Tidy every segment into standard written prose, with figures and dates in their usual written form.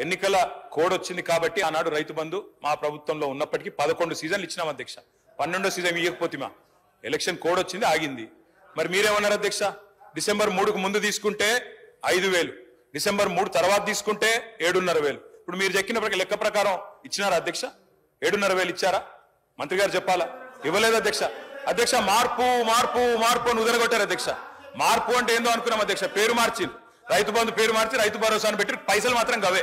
ఎన్నికల కోడ్ వచ్చింది కాబట్టి ఆనాడు రైతు బంధు మా ప్రభుత్వంలో ఉన్నప్పటికీ 11 సీజన్లు ఇచ్చినాం అధ్యక్ష. 12వ సీజన్ ఇవ్వకపోతే మా ఎలక్షన్ కోడ్ వచ్చింది ఆగింది. మరి మీరేమన్నారు అధ్యక్ష? డిసెంబర్ 3కు ముందు తీసుకుంటే 5,000, డిసెంబర్ 3 తర్వాత తీసుకుంటే 7,500. ఇప్పుడు మీరు చెక్కిన లెక్క ప్రకారం ఇచ్చినారా అధ్యక్ష? 7,500 ఇచ్చారా? మంత్రి గారు చెప్పాలా? ఇవ్వలేదు అధ్యక్ష. అధ్యక్ష మార్పు మార్పు మార్పు అని ఉదరగొట్టారు అధ్యక్ష. మార్పు అంటే ఏందో అనుకున్నాం అధ్యక్ష. పేరు మార్చి రైతు బంధు పేరు మార్చి రైతు భరోసాను పెట్టి పైసలు మాత్రం గవే.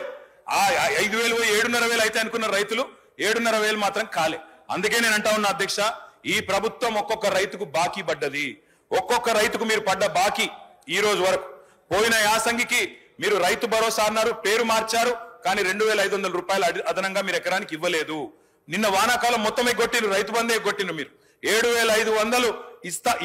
5,000 7,500 అయితే అనుకున్న రైతులు 7,500 మాత్రం కాలే. అందుకే నేను అంటా ఉన్నా అధ్యక్ష, ఈ ప్రభుత్వం ఒక్కొక్క రైతుకు బాకీ పడ్డది. ఒక్కొక్క రైతుకు మీరు పడ్డ బాకీ ఈ రోజు వరకు పోయిన యాసంగికి మీరు రైతు భరోసా అన్నారు, పేరు మార్చారు, కానీ 2,500 రూపాయలు అదనంగా మీరు ఎకరానికి ఇవ్వలేదు. నిన్న వానాకాలం మొత్తం ఎగ్గొట్టిరు, రైతు బంధు ఎగ్గొట్టిను. మీరు 7,500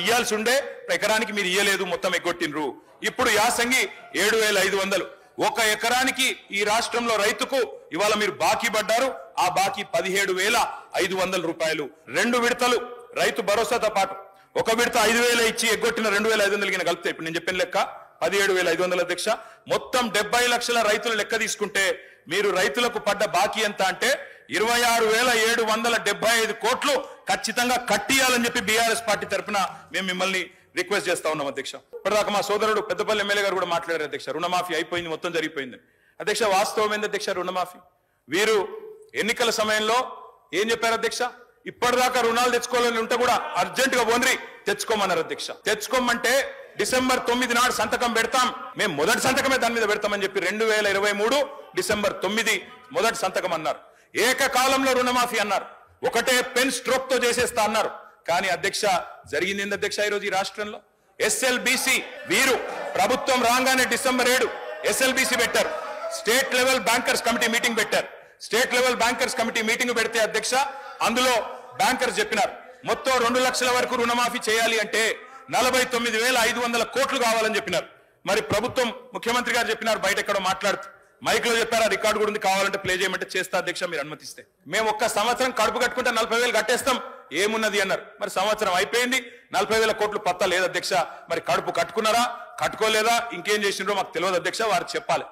ఇయ్యాల్సి ఉండే ఎకరానికి మీరు ఇయ్యలేదు, మొత్తం ఎగ్గొట్టినరు. ఇప్పుడు యాసంగి 7,500. ఒక ఎకరానికి ఈ రాష్ట్రంలో రైతుకు ఇవాళ మీరు బాకీ పడ్డారు. ఆ బాకీ 17,500 రూపాయలు. 2 విడతలు రైతు భరోసాతో పాటు ఒక విడత 5,000 ఇచ్చి ఎగ్గొట్టిన 2,500 కలిపితే ఇప్పుడు నేను చెప్పిన లెక్క 17,500 అధ్యక్ష. మొత్తం 70 లక్షల రైతులు లెక్క తీసుకుంటే మీరు రైతులకు పడ్డ బాకీ ఎంత అంటే 26,775 కోట్లు ఖచ్చితంగా కట్టియాలని చెప్పి బీఆర్ఎస్ పార్టీ తరఫున మేము మిమ్మల్ని రిక్వెస్ట్ చేస్తా ఉన్నాం అధ్యక్ష. ఇప్పటిదాకా మా సోదరుడు పెద్దపల్లి ఎమ్మెల్యే గారు కూడా మాట్లాడారు అధ్యక్ష, రుణమాఫీ అయిపోయింది, మొత్తం జరిగిపోయింది అధ్యక్ష. వాస్తవం ఏంది అధ్యక్ష? రుణమాఫీ వీరు ఎన్నికల సమయంలో ఏం చెప్పారు అధ్యక్ష? ఇప్పటిదాకా రుణాలు తెచ్చుకోవాలని ఉంటే కూడా అర్జెంట్ గా ఓన్రి తెచ్చుకోమన్నారు అధ్యక్ష. తెచ్చుకోమంటే డిసెంబర్ 9 నాడు సంతకం పెడతాం, మేము మొదటి సంతకమే దాని మీద పెడతామని చెప్పి 2023 డిసెంబర్ 9 మొదటి సంతకం అన్నారు. ఏకకాలంలో రుణమాఫీ అన్నారు, ఒకటే పెన్ స్ట్రోక్ తో చేసేస్తా అన్నారు. కానీ అధ్యక్ష జరిగింది ఏంది అధ్యక్ష? ఈరోజు ఈ రాష్ట్రంలో ఎస్ఎల్బిసి వీరు ప్రభుత్వం రాగానే డిసెంబర్ 7 ఎస్ఎల్బిసి పెట్టారు. State level bankers committee meeting పెట్టారు. State level bankers committee meeting పెడితే అధ్యక్ష అందులో బ్యాంకర్స్ చెప్పినారు మొత్తం 2 లక్షల వరకు రుణమాఫీ చేయాలి అంటే 49,500 కోట్లు కావాలని చెప్పినారు. మరి ప్రభుత్వం ముఖ్యమంత్రి గారు చెప్పినారు, బయట ఎక్కడో మాట్లాడుతూ మైక్ లో చెప్పారు, రికార్డు కూడా ఉంది, కావాలంటే ప్లే చేయమంటే చేస్తా అధ్యక్ష మీరు అనుమతిస్తే. మేము ఒక్క సంవత్సరం కడుపు కట్టుకుంటే 40,000 కట్టేస్తాం ఏమున్నది అన్నారు. మరి సంవత్సరం అయిపోయింది, 40,000 కోట్లు పత్తా లేదు అధ్యక్ష. మరి కడుపు కట్టుకున్నారా కట్టుకోలేదా ఇంకేం చేసినారో మాకు తెలియదు అధ్యక్ష, వారు చెప్పాలి.